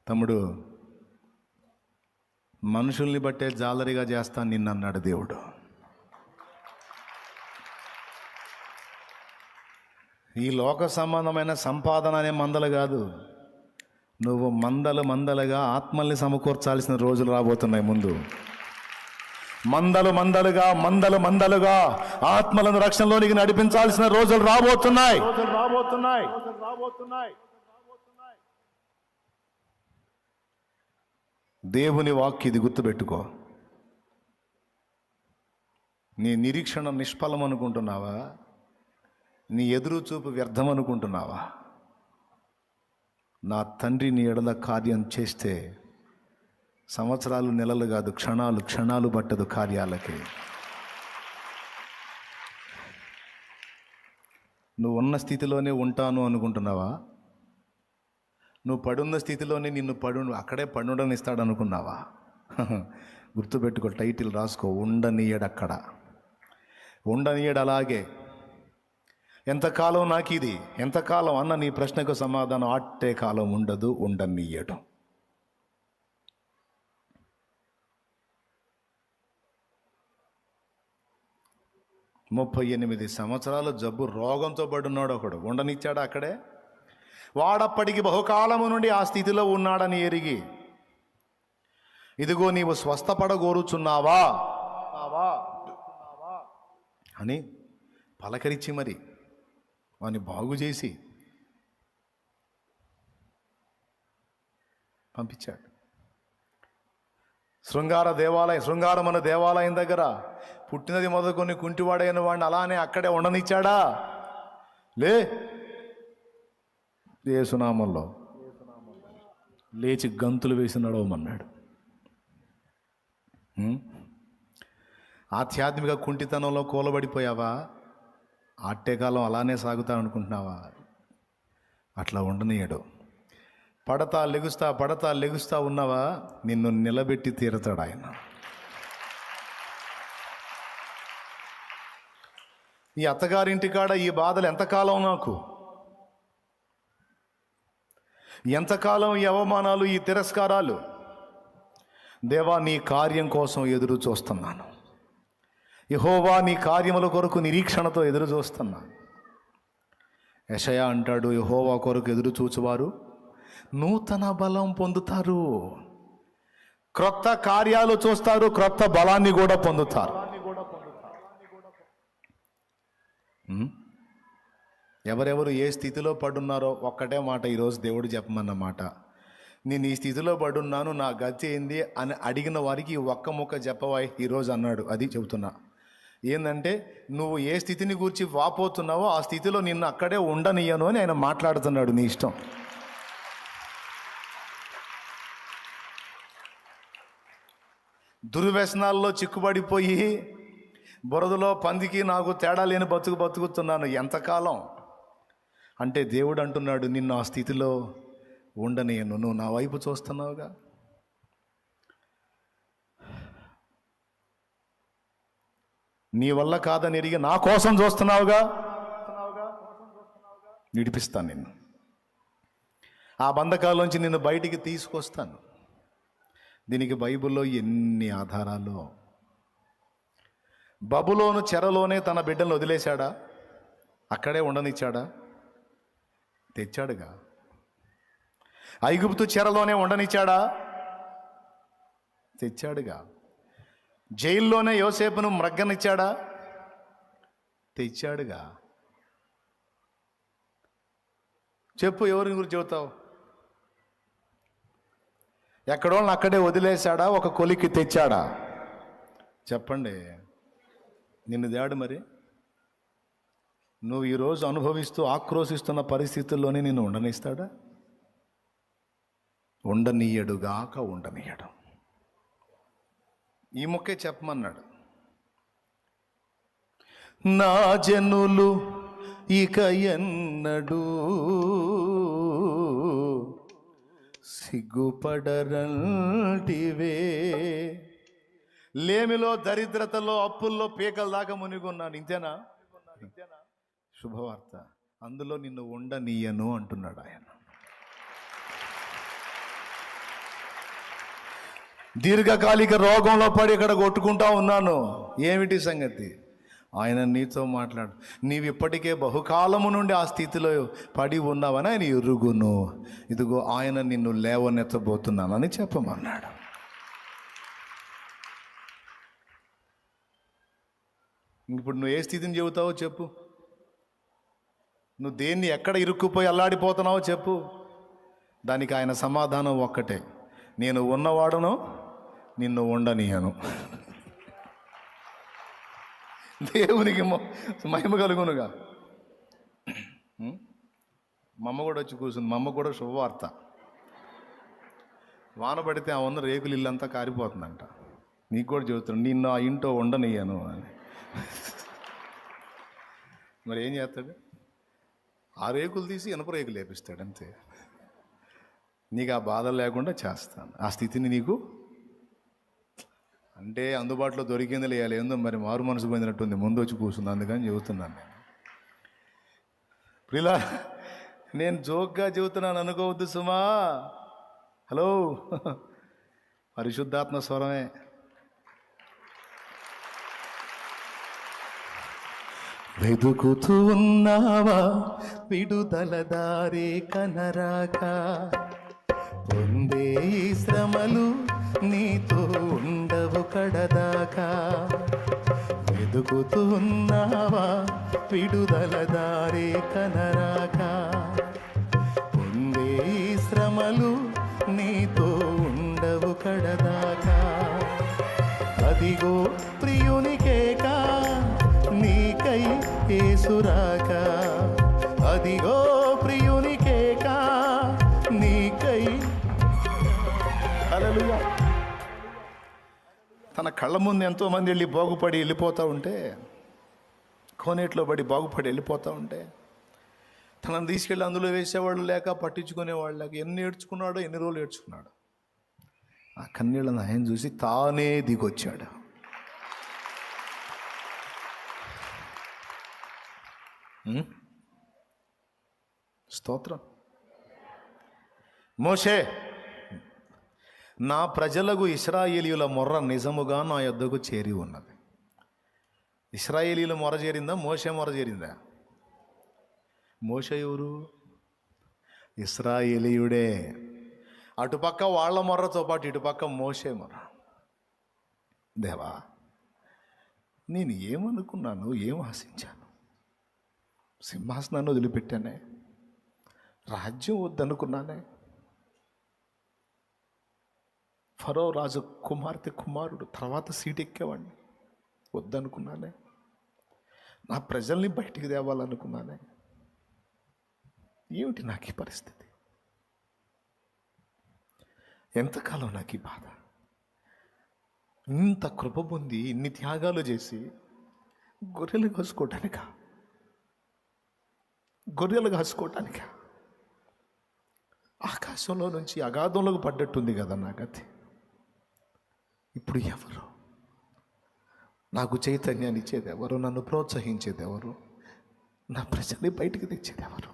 తమ్ముడు, మనుషుల్ని బట్టే జాలరిగా చేస్తాను నిన్ను అన్నాడు దేవుడు. ఈ లోక సంబంధమైన సంపాదన అనే మందలు కాదు, నువ్వు మందలుగా ఆత్మల్ని సమకూర్చాల్సిన రోజులు రాబోతున్నాయి. ముందు మందలుగా ఆత్మలను రక్షణలోనికి నడిపించాల్సిన రోజులు రాబోతున్నాయి. దేవుని వాక్యం ఇది గుర్తుపెట్టుకో. నీ నిరీక్షణ నిష్ఫలం అనుకుంటున్నావా? నీ ఎదురు చూపు వ్యర్థం అనుకుంటున్నావా? నా తండ్రి నీ ఎడల కార్యం చేస్తే సంవత్సరాలు, నెలలు కాదు, క్షణాలు పట్టదు కార్యాలకి. నువ్వు ఉన్న స్థితిలోనే ఉంటాను అనుకుంటున్నావా? నువ్వు పడున్న స్థితిలోనే నిన్ను అక్కడే పడుండనిస్తాడు అనుకున్నావా? గుర్తుపెట్టుకో, టైటిల్ రాసుకో, ఉండనీయడక్కడ, ఉండనీయడు. అలాగే ఎంతకాలం నాకు ఇది, ఎంతకాలం అన్న నీ ప్రశ్నకు సమాధానం అట్టే కాలం ఉండదు, ఉండనీయడు. ముప్పై 38 సంవత్సరాల జబ్బు రోగంతో పడున్నాడు ఒకడు, ఉండనిచ్చాడు అక్కడే. వాడప్పటికి బహుకాలము నుండి ఆ స్థితిలో ఉన్నాడని ఎరిగి, ఇదిగో నీవు స్వస్థపడగోరుచున్నావా అని పలకరించి మరి వాని బాగు చేసి పంపించాడు. శృంగారమన దేవాలయం దగ్గర పుట్టినది మొదలుకొని కుంటివాడైన వాడిని అలానే అక్కడే ఉండనిచ్చాడా? లే, యేసునామంలో లేచి గంతులు వేసి నడవమన్నాడు. ఆధ్యాత్మిక కుంటితనంలో కూలబడిపోయావా? ఆట్టేకాలం అలానే సాగుతా అనుకుంటున్నావా? అట్లా ఉండనీయడు. పడతా లెగుస్తా ఉన్నావా? నిన్ను నిలబెట్టి తీరతాడు ఆయన. ఈ అత్తగారింటికాడ ఈ బాధలు ఎంతకాలం నాకు? ఎంతకాలం ఈ అవమానాలు, ఈ తిరస్కారాలు? దేవా, నీ కార్యం కోసం ఎదురు చూస్తున్నాను. యెహోవా, నీ కార్యముల కొరకు నిరీక్షణతో ఎదురు చూస్తున్నాను. యెషయా అంటాడు, యెహోవా కొరకు ఎదురు చూచువారు నూతన బలం పొందుతారు. క్రొత్త కార్యాలు చూస్తారు, క్రొత్త బలాన్ని కూడా పొందుతారు. ఎవరెవరు ఏ స్థితిలో పడున్నారో ఒక్కటే మాట ఈరోజు దేవుడు చెప్పమన్న మాట. నేను ఈ స్థితిలో పడున్నాను, నా గతి ఏంది అని అడిగిన వారికి ఒక్క ముక్క చెప్పవా ఈరోజు అన్నాడు. అది చెబుతున్నా. ఏంటంటే, నువ్వు ఏ స్థితిని గురించి వాపోతున్నావో ఆ స్థితిలో నిన్ను అక్కడే ఉండనియను అని ఆయన మాట్లాడుతున్నాడు. నీ ఇష్టం. దుర్వ్యసనాల్లో చిక్కుబడిపోయి బురదలో పందికి నాకు తేడా లేని బతుకుతున్నాను. ఎంతకాలం అంటే దేవుడు అంటున్నాడు, నిన్ను ఆ స్థితిలో ఉండనియను. నువ్వు నా వైపు చూస్తున్నావుగా. నీ వల్ల కాదని ఎరిగి నా కోసం చూస్తున్నావుగా. విడిపిస్తాను నిన్ను. ఆ బంధకాల్లోంచి నిన్ను బయటికి తీసుకొస్తాను. దీనికి బైబిల్లో ఎన్ని ఆధారాలు. బబులోను చెరలోనే తన బిడ్డలను వదిలేశాడా? అక్కడే ఉండనిచ్చాడా? తెచ్చాడుగా. ఐగుప్తు చెరలోనే ఉండనిచ్చాడా? తెచ్చాడుగా. జైల్లోనే యోసేపును మ్రగ్గనిచ్చాడా? తెచ్చాడుగా. చెప్పు, ఎవరిని గురించి చెబుతావు? ఎక్కడో అక్కడే వదిలేశాడా? ఒక కొలికి తెచ్చాడా? చెప్పండి. నిన్ను దేడు మరి. నువ్వు ఈరోజు అనుభవిస్తూ ఆక్రోశిస్తున్న పరిస్థితుల్లోనే నిన్ను ఉండనిస్తాడా? ఉండనీయడుగాక ఉండనీయడు. ఈ మొక్కే చెప్పమన్నాడు. నా జనులు ఇక ఎన్నడూ సిగ్గుపడరంటివే. లేమిలో, దరిద్రతలో, అప్పుల్లో పీకల దాకా మునిగున్నాను. ఇంతేనా? శుభవార్త. అందులో నిన్ను ఉండనీయను అంటున్నాడు ఆయన. దీర్ఘకాలిక రోగంలో పడి ఇక్కడ కొట్టుకుంటా ఉన్నాను. ఏమిటి సంగతి? ఆయన నీతో మాట్లాడు. నీవు ఇప్పటికే బహుకాలము నుండి ఆ స్థితిలో పడి ఉన్నావని ఆయన ఎరుగును. ఇదిగో ఆయన నిన్ను లేవనెత్తబోతున్నానని చెప్పమన్నాడు. ఇప్పుడు నువ్వు ఏ స్థితిని చెబుతావో చెప్పు. నువ్వు దేన్ని ఎక్కడ ఇరుక్కుపోయి అల్లాడిపోతున్నావో చెప్పు. దానికి ఆయన సమాధానం ఒక్కటే: నేను ఉన్నవాడును, నిన్ను ఉండనీయను. దేవునికి మహిమ కలుగునుగా. మా అమ్మ కూడా వచ్చి కూర్చుంది. మా అమ్మ కూడా శుభవార్త. వాన పడితే ఆ ఉన్న రేకులు ఇల్లంతా కారిపోతుందంట. నీకు కూడా చెబుతున్నాను, నిన్ను ఆ ఇంట్లో ఉండనీయను అని. మరి ఏం చేస్తాడు? ఆ రేకులు తీసి ఇనప రేకులు లేపిస్తాడు అంతే. నీకు ఆ బాధ లేకుండా చేస్తాను. ఆ స్థితిని నీకు అంటే అందుబాటులో దొరికింది లేయాలి. ఏందో మరి మారు మనసు పొందినట్టుంది, ముందు వచ్చి కూర్చుంది, అందుకని చెబుతున్నాను నేను. ప్రిలా, నేను జోక్గా చెబుతున్నాను అనుకోవద్దు సుమా. హలో, పరిశుద్ధాత్మ స్వరమే. వెదుకుతూ ఉన్నావా విడుదల దారి కనరాక? పొందే ఈ శ్రమలు నీతో ఉండవు కడదాకా. వెదుకుతూ ఉన్నావా విడుదల దారి కనరాక? పొందే ఈ శ్రమలు నీతో ఉండవు కడదాకా. అదిగో ప్రియునికేకా నీకై యేసురాక. అదిగో ప్రియునికేకా నీకై. హల్లెలూయా. తన కళ్ళ ముందు ఎంతోమంది వెళ్ళి బాగుపడి వెళ్ళిపోతూ ఉంటే, కోనేట్లో పడి బాగుపడి వెళ్ళిపోతూ ఉంటే, తనను తీసుకెళ్ళి అందులో వేసేవాళ్ళు లేక పట్టించుకునేవాళ్ళు లేక ఎన్ని ఏడ్చుకున్నాడో, ఎన్ని రోజులు ఏడ్చుకున్నాడు. ఆ కన్నీళ్ళను ఆయన చూసి తానే దిగొచ్చాడు. స్తోత్రం. మోషే, నా ప్రజలకు ఇశ్రాయేలీయుల మొర్ర నిజముగా నా యొద్దకు చేరి ఉన్నది. ఇశ్రాయేలీయుల మొర చేరిందా? మోషే మొర చేరిందా? మోషే ఎవరు? ఇశ్రాయేలీయుడే. అటుపక్క వాళ్ళ మొర్రతో పాటు ఇటుపక్క మోషే మొర్ర. దేవా, నేను ఏమనుకున్నాను, ఏం ఆశించాను? సింహాసనాన్ని వదిలిపెట్టానే, రాజ్యం వద్దనుకున్నానే, ఫరో రాజు కుమార్తె కుమారుడు తర్వాత సీట్ ఎక్కేవాడిని వద్దనుకున్నానే, నా ప్రజల్ని బయటికి తేవాలనుకున్నానే. ఏమిటి నాకు ఈ పరిస్థితి? ఎంతకాలం నాకు ఈ బాధ? ఇంత కృప పొంది ఇన్ని త్యాగాలు చేసి గొర్రెలు కాసుకోవటానికా? గొర్రెలు కాసుకోవటానికా? ఆకాశంలో నుంచి అగాధంలోకి పడ్డట్టుంది కదా నా గతి. ఇప్పుడు ఎవరు నాకు చైతన్యాన్ని ఇచ్చేది? ఎవరు నన్ను ప్రోత్సహించేది? ఎవరు నా ప్రజల్ని బయటికి తెచ్చేది? ఎవరు?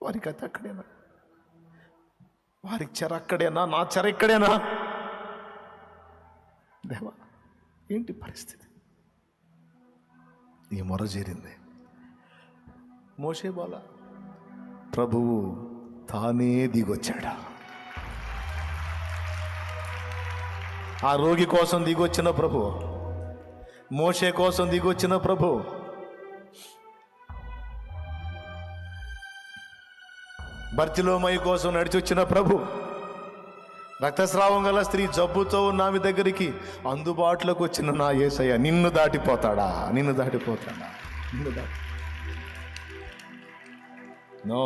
వారి కథ అక్కడేనా? వారి చెర అక్కడేనా? నా చెర ఇక్కడేనా? దేవా, ఏంటి పరిస్థితి? ఈ మొర చేరింది. మోషే బాల ప్రభువు తానే దిగొచ్చాడు. ఆ రోగి కోసం దిగొచ్చిన ప్రభు, మోషే కోసం దిగొచ్చిన ప్రభు, బర్తిలోమయి కోసం నడిచొచ్చిన ప్రభు, రక్తస్రావం గల స్త్రీ జబ్బుతో ఉన్న ఆమె దగ్గరికి అందుబాటులోకి వచ్చిన నా యేసయ్య నిన్ను దాటిపోతాడా? నిన్ను దాటిపోతాడా? నిన్ను దాటి నో,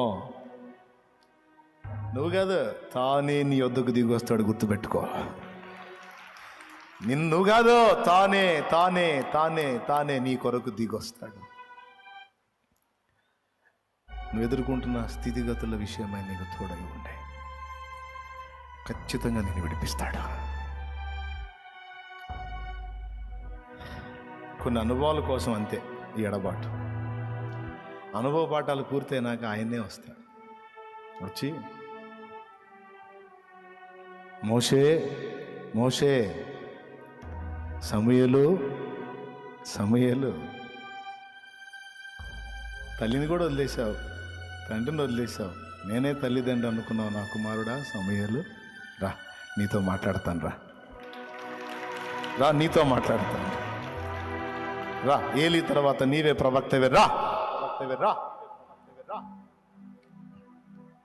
నువ్వు కాదు, తానే నీ వద్దకు దిగి వస్తాడు. గుర్తుపెట్టుకో. నిన్ను కాదు, తానే తానే తానే తానే నీ కొరకు దిగొస్తాడు. నువ్వు ఎదుర్కొంటున్న స్థితిగతుల విషయమై నీకు తోడై ఉండే ఖచ్చితంగా నేను విడిపిస్తాడు. కొన్ని అనుభవాల కోసం అంతే ఈ ఎడబాటు. అనుభవ పాఠాలు పూర్తయినాక ఆయన్నే వస్తాడు. వచ్చి, మోషే మోషే, సమూయేలు, తల్లిని కూడా వదిలేశావు, తండ్రిని వదిలేశావు. నేనే తల్లిదండ్రి అనుకున్నావు నా కుమారుడా సమూయేలు. రా, నీతో మాట్లాడతాను. రా, నీతో మాట్లాడతాను. రా, ఏలి తర్వాత నీవే ప్రవక్తవే. రా,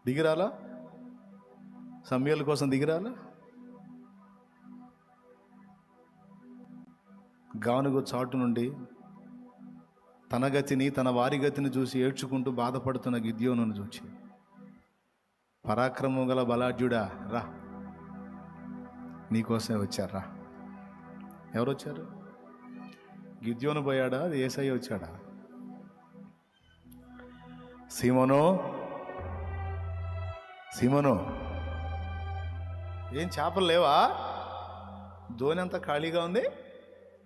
దిగిరాలా? సమూయేలు కోసం దిగిరాలా? గానుగ చాటు నుండి తన గతిని, తన వారి గతిని చూసి ఏడ్చుకుంటూ బాధపడుతున్న గిద్యోనును చూచి, పరాక్రమం గల బలాఢ్యుడా రా, నీకోసమే వచ్చారా. ఎవరు వచ్చారు? గిద్యోను పోయాడా? అది యేసయ్య వచ్చాడా? సీమోను, ఏం చేపలు లేవా? ధోని అంతా ఖాళీగా ఉంది.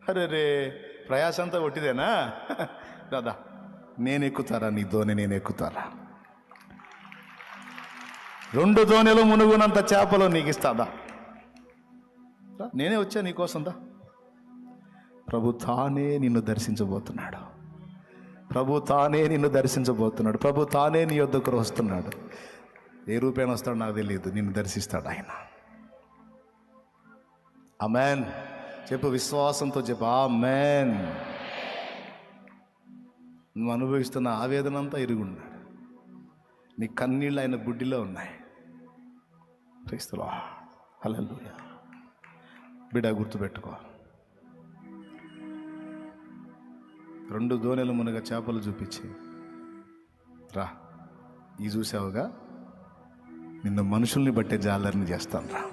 అరే రే, ప్రయాస అంతా ఒట్టిదేనా? దాదా, నేను ఎక్కుతారా నీ ధోని? నేను ఎక్కుతారా? 2 ధోనిలు మునుగునంత చేపలు నీకు ఇస్తాదా? నేనే వచ్చా నీకోసం. దా, ప్రభు తానే నిన్ను దర్శించబోతున్నాడు. ప్రభు తానే నీ యొద్దకు వస్తున్నాడు. ఏ రూపేణ వస్తాడు నాకు తెలియదు, నిన్ను దర్శిస్తాడు ఆయన. ఆమేన్ చెప్పు, విశ్వాసంతో చెప్పు ఆమేన్. నువ్వు అనుభవిస్తున్న ఆవేదన అంతా ఎరుగున్నాడు. నీ కన్నీళ్ళు ఆయన గుడ్డిలో ఉన్నాయి. క్రీస్తులో హల్లెలూయా. బిడ్డ గుర్తుపెట్టుకో, 2 ధోనిలు మునగ చేపలు చూపించి రా, ఈ చూసావుగా, నిన్ను మనుషుల్ని బట్టే జాలర్ని చేస్తాను రా.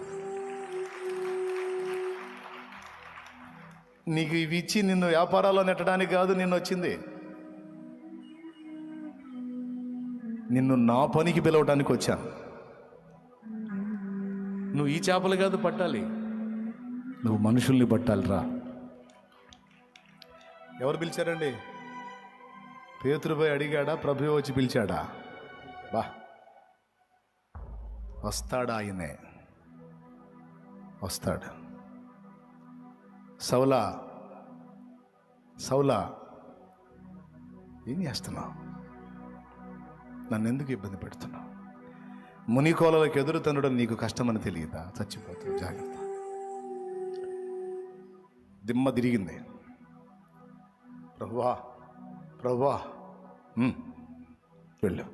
నీకు ఇవి ఇచ్చి నిన్ను వ్యాపారాల్లో నెట్టడానికి కాదు నిన్ను వచ్చింది, నిన్ను నా పనికి పిలవటానికి వచ్చాను. నువ్వు ఈ చేపలు కాదు పట్టాలి, నువ్వు మనుషుల్ని పట్టాలి రా. ఎవరు పిలిచారండి? పేతురుపై అడిగాడా? ప్రభువే వచ్చి పిలిచాడా? బా, వస్తాడా? ఆయనే వస్తాడు. సౌలా ఏం చేస్తున్నావు? నన్ను ఎందుకు ఇబ్బంది పెడుతున్నావు? మునికోలలకు ఎదురు తనడం నీకు కష్టమని తెలియదా? చచ్చిపోతావు, జాగ్రత్త. దిమ్మ తిరిగింది. ప్రభువా వెళ్ళు,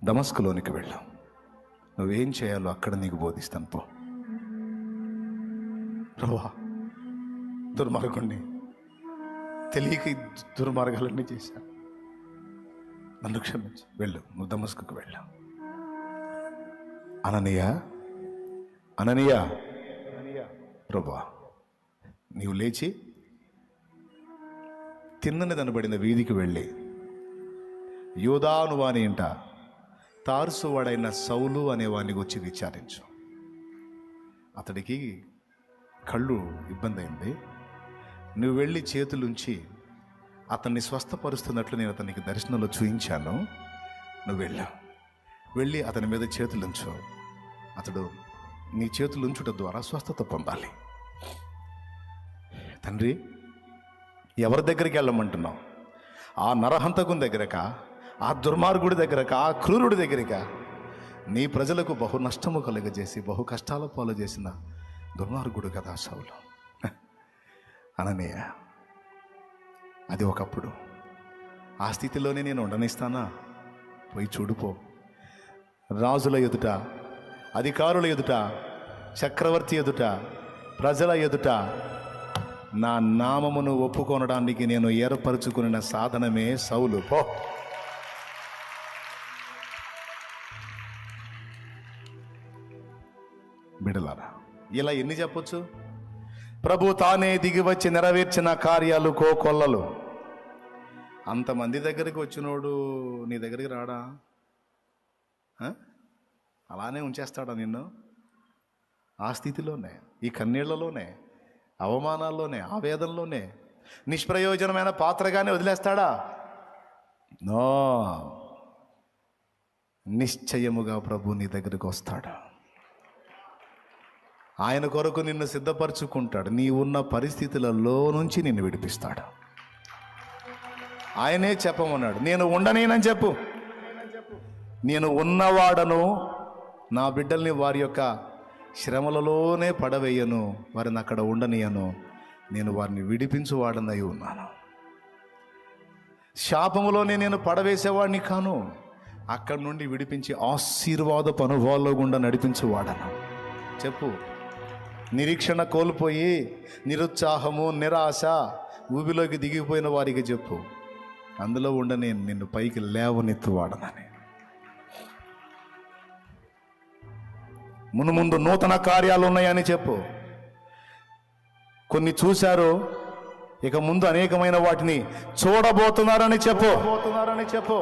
దమస్కులోనికి వెళ్ళు, నువ్వేం చేయాలో అక్కడ నీకు బోధిస్తాను పో. ప్రభువా, దుర్మార్గుణ్ణి, తెలియక దుర్మార్గాలన్నీ చేశాను, నన్ను క్షమించు, వెళ్ళు, నువ్వు దమస్కుకు వెళ్ళు. అననీయ ప్రభువా, నీవు లేచి తిన్నని దనబడిన వీధికి వెళ్ళి యూదాను వాని ఇంట తార్సువాడైన సౌలు అనేవాడిని వచ్చి విచారించు. అతడికి కళ్ళు ఇబ్బంది అయింది. నువ్వు వెళ్ళి చేతులుంచి అతన్ని స్వస్థపరుస్తున్నట్లు నేను అతనికి దర్శనంలో చూయించాను. నువ్వు వెళ్ళి అతని మీద చేతులుంచు. అతడు నీ చేతులుంచుట ద్వారా స్వస్థత పొందాలి. తండ్రి, ఎవరి దగ్గరికి వెళ్ళమంటున్నావు? ఆ నరహంతకుని దగ్గరకా? ఆ దుర్మార్గుడి దగ్గరకా? ఆ క్రూరుడి దగ్గరకా? నీ ప్రజలకు బహు నష్టము కలుగజేసి బహు కష్టాల పాలు చేసిన దుర్మార్గుడు కదా సౌలు. అననీయ, అది ఒకప్పుడు. ఆ స్థితిలోనే నేను ఉండనిస్తానా? పోయి చూడుపో. రాజుల ఎదుట, అధికారుల ఎదుట, చక్రవర్తి ఎదుట, ప్రజల ఎదుట నా నామమును ఒప్పుకొనడానికి నేను ఏర్పరచుకున్న సాధనమే సౌలు. పో. బిడలారా, ఇలా ఎన్ని చెప్పొచ్చు? ప్రభు తానే దిగి వచ్చి నెరవేర్చిన కార్యాలు కోకొల్లలు. అంతమంది దగ్గరికి వచ్చినోడు నీ దగ్గరికి రాడా? అలానే ఉంచేస్తాడా నిన్ను? ఆ స్థితిలోనే, ఈ కన్నీళ్లలోనే, అవమానాల్లోనే, ఆవేదనలోనే, నిష్ప్రయోజనమైన పాత్రగానే వదిలేస్తాడా? నో, నిశ్చయముగా ప్రభు నీ దగ్గరికి వస్తాడు. ఆయన కొరకు నిన్ను సిద్ధపరచుకుంటాడు. నీ ఉన్న పరిస్థితులలో నుంచి నిన్ను విడిపిస్తాడు. ఆయనే చెప్పమన్నాడు, నేను ఉండనేనని చెప్పు. నేను ఉన్నవాడను, నా బిడ్డల్ని వారి యొక్క శ్రమలలోనే పడవేయను, వారిని అక్కడ ఉండనియను, నేను వారిని విడిపించువాడనై ఉన్నాను. శాపములోనే నేను పడవేసేవాడిని కాను, అక్కడి నుండి విడిపించి ఆశీర్వాదపు అనుభవాల్లో గుండా నడిపించువాడను. చెప్పు. నిరీక్షణ కోల్పోయి నిరుత్సాహము, నిరాశ, ఊబిలోకి దిగిపోయిన వారికి చెప్పు, అందులో ఉండనే నిన్ను పైకి లేవనెత్తువాడనని. మునుముందు నూతన కార్యాలు ఉన్నాయని చెప్పు. కొన్ని చూశారు, ఇక ముందు అనేకమైన వాటిని చూడబోతున్నారని చెప్పు.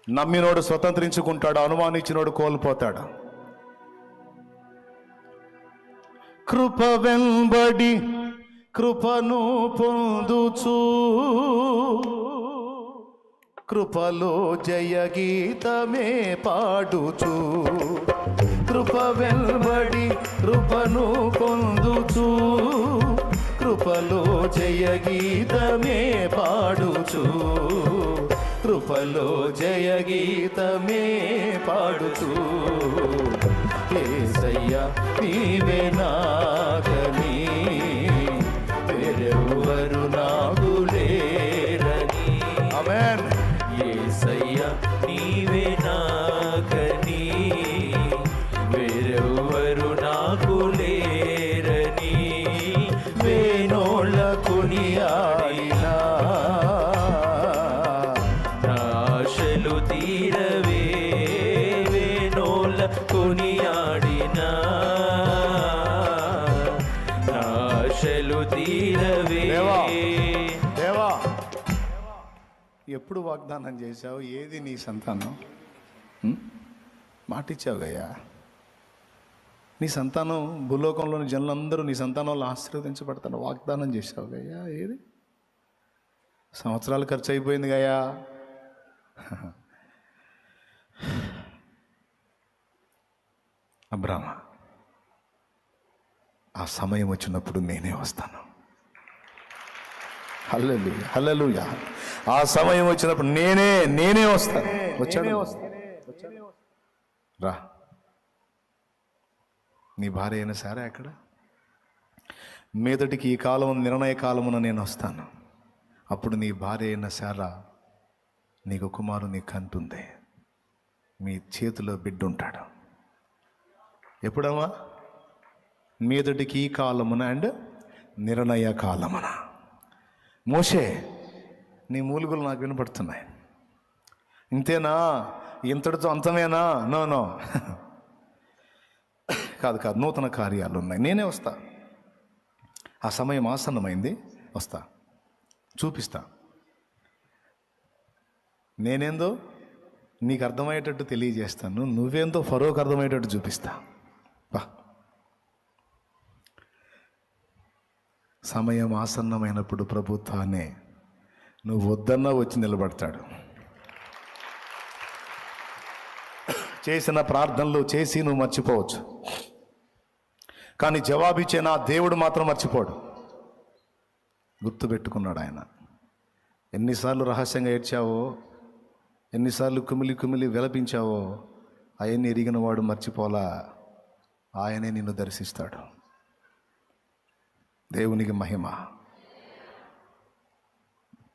నమ్మినోడు స్వతంత్రించుకుంటాడు, అనుమానించినోడు కోల్పోతాడు. కృప వెంబడి కృపను పొందుచు, కృపలో జయ గీతమే పాడుచు. కృప వెంబడి కృపను పొందుచు, కృపలో జయ గీతమే పాడుచు. కృపలో జయ గీతమే పాడుచు. యేసయ్యా నీవే నాగని, వేరెవ్వరు నాకు లేరని. ఆమేన్. యేసయ్యా నీవే నాగని, వేరెవ్వరు నాకు లేరని. వేనోళ్ళ కొనియాడినా ఆశలు తీరవే, వేనోళ్ళ కొనియాడినా ఆశలు తీరవే. దేవా, ఎప్పుడు వాగ్దానం చేశావు? ఏది నీ సంతానం? మాటిచ్చావు గయ్యా. నీ సంతానం, భూలోకంలోని జనులందరూ నీ సంతానంలో ఆశీర్వదించబడతాను వాగ్దానం చేశావు గయ్యా. ఏది? సంవత్సరాలు ఖర్చు అయిపోయింది గయ్యా. అబ్రామ, ఆ సమయం వచ్చినప్పుడు నేనే వస్తాను. హల్లెలూయా, హల్లెలూయా. ఆ సమయం వచ్చినప్పుడు నేనే వస్తాను. వచ్చాడు. రా. నీ భార్య అయిన సారా ఎక్కడ? మీదటికి ఈ కాలం నిర్ణయ కాలమున నేను వస్తాను. అప్పుడు నీ భార్య అయిన సారా నీకు కుమారుని కంటుంది, మీ చేతిలో బిడ్డ ఉంటాడు. ఎప్పుడమ్మా? మీదటికి ఈ కాలమున అండ్ నిర్ణయ కాలమున. మోషే, నీ మూలుగులు నాకు వినపడుతున్నాయి. ఇంతేనా? ఇంతటితో అంతమేనా? నో కాదు, నూతన కార్యాలు ఉన్నాయి. నేనే వస్తా. ఆ సమయం ఆసన్నమైంది, వస్తా, చూపిస్తా. నేనేందో నీకు అర్థమయ్యేటట్టు తెలియజేస్తాను, నువ్వేందో ఫరోకు అర్థమయ్యేటట్టు చూపిస్తా. బా. సమయం ఆసన్నమైనప్పుడు ప్రభుత్వాన్ని నువ్వు వద్దన్నా వచ్చి నిలబడతాడు. చేసిన ప్రార్థనలు చేసి నువ్వు మర్చిపోవచ్చు, కానీ జవాబిచ్చే నా దేవుడు మాత్రం మర్చిపోడు. గుర్తుపెట్టుకున్నాడు ఆయన. ఎన్నిసార్లు రహస్యంగా ఏడ్చావో, ఎన్నిసార్లు కుమిలి విలపించావో, అవన్నీ ఎరిగిన వాడు మర్చిపోలా. ఆయనే నిన్ను దర్శిస్తాడు. దేవునికి మహిమ.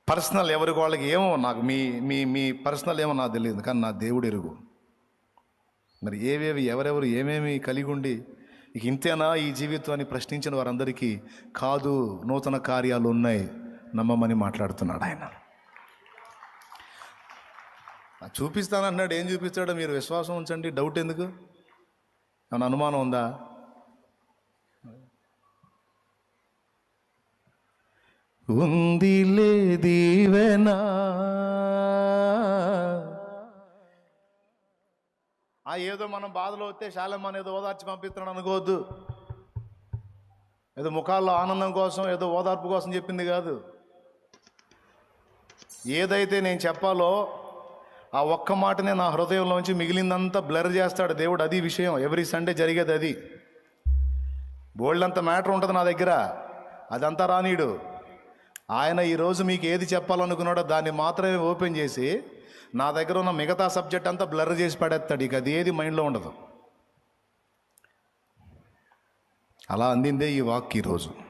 పర్సనల్ ఎవరికి వాళ్ళకి ఏమో, నాకు మీ పర్సనల్ ఏమో నాకు తెలియదు, కానీ నా దేవుడు ఎరుగు. మరి ఎవరెవరు ఏమేమి కలిగి ఉండి ఇక ఇంతేనా ఈ జీవితాన్ని ప్రశ్నించిన వారందరికీ కాదు, నూతన కార్యాలు ఉన్నాయి, నమ్మమని మాట్లాడుతున్నాడు ఆయన. చూపిస్తానన్నాడు. ఏం చూపిస్తాడో మీరు విశ్వాసం ఉంచండి. డౌట్ ఎందుకు? ఏమన్నా అనుమానం ఉందా? ఉందిలే దీవెనా. ఏదో మనం బాధలో వస్తే శాలమ్మని ఏదో ఓదార్చి పంపిస్తున్నాడు అనుకోవద్దు. ఏదో ముఖాల్లో ఆనందం కోసం, ఏదో ఓదార్పు కోసం చెప్పింది కాదు. ఏదైతే నేను చెప్పాలో ఆ ఒక్క మాటనే నా హృదయంలోంచి మిగిలిందంతా బ్లర్ చేస్తాడు దేవుడు. అది విషయం. ఎవ్రీ సండే జరిగేది అది. బోల్డంత మ్యాటర్ ఉంటుంది నా దగ్గర, అదంతా రానీడు. ఆయన ఈరోజు మీకు ఏది చెప్పాలనుకున్నాడో దాన్ని మాత్రమే ఓపెన్ చేసి నా దగ్గర ఉన్న మిగతా సబ్జెక్ట్ అంతా బ్లర్ చేసి పడేస్తాడు. ఇక అది ఏది మైండ్లో ఉండదు. అలా అందిందే ఈ వాక్ ఈరోజు.